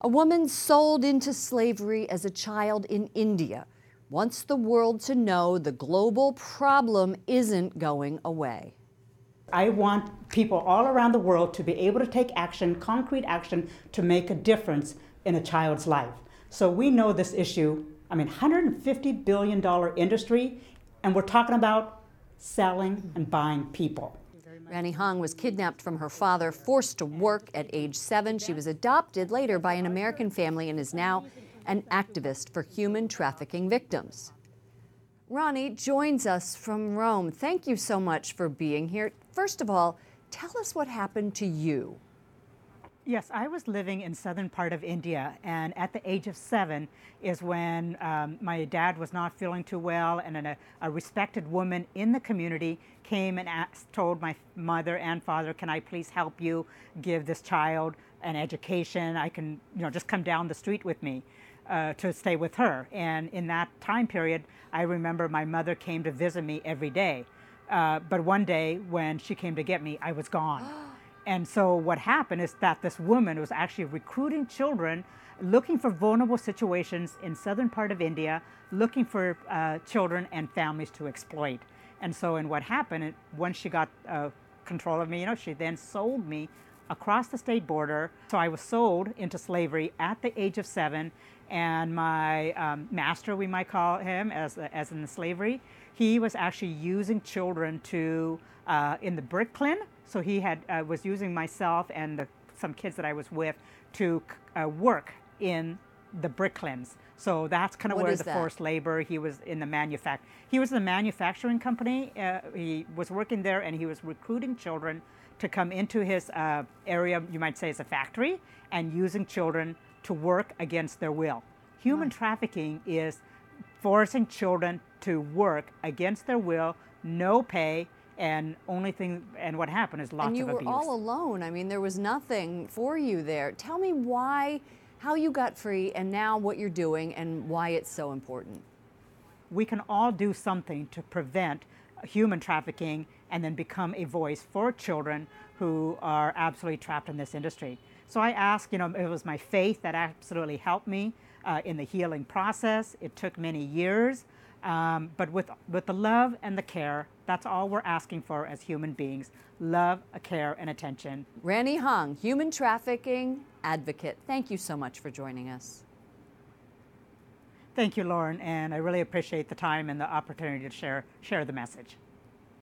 A woman sold into slavery as a child in India wants the world to know the global problem isn't going away. I want people all around the world to be able to take action, concrete action, to make a difference in a child's life. So we know this issue, $150 billion industry, and we're talking about selling and buying people. Rani Hong was kidnapped from her father, forced to work at age 7. She was adopted later by an American family and is now an activist for human trafficking victims. Rani joins us from Rome. Thank you so much for being here. First of all, tell us what happened to you. Yes, I was living in southern part of India, and at the age of 7 is when my dad was not feeling too well, and a respected woman in the community came and told my mother and father, "Can I please help you give this child an education? I can, just come down the street with me to stay with her." And in that time period, I remember my mother came to visit me every day. But one day when she came to get me, I was gone. And so what happened is that this woman was actually recruiting children, looking for vulnerable situations in southern part of India, looking for children and families to exploit. And so, what happened, once she got control of me, she then sold me across the state border. So I was sold into slavery at the age of 7, and my master, we might call him, as in the slavery, he was actually using children to in the brick kiln. So he was using myself and some kids that I was with to work in the brick kilns. So that's kind of where the forced labor. He was in the manufacturing company. He was working there, and he was recruiting children to come into his area, you might say, as a factory, and using children to work against their will. Human trafficking is forcing children to work against their will, no pay, and what happened is lots of abuse. And you were all alone. There was nothing for you there. Tell me how you got free, and now what you're doing, and why it's so important. We can all do something to prevent human trafficking and then become a voice for children who are absolutely trapped in this industry. So I ask, it was my faith that absolutely helped me in the healing process. It took many years, but with the love and the care, that's all we're asking for as human beings: love, care, and attention. Rani Hong, human trafficking advocate. Thank you so much for joining us. Thank you, Lauren, and I really appreciate the time and the opportunity to share the message.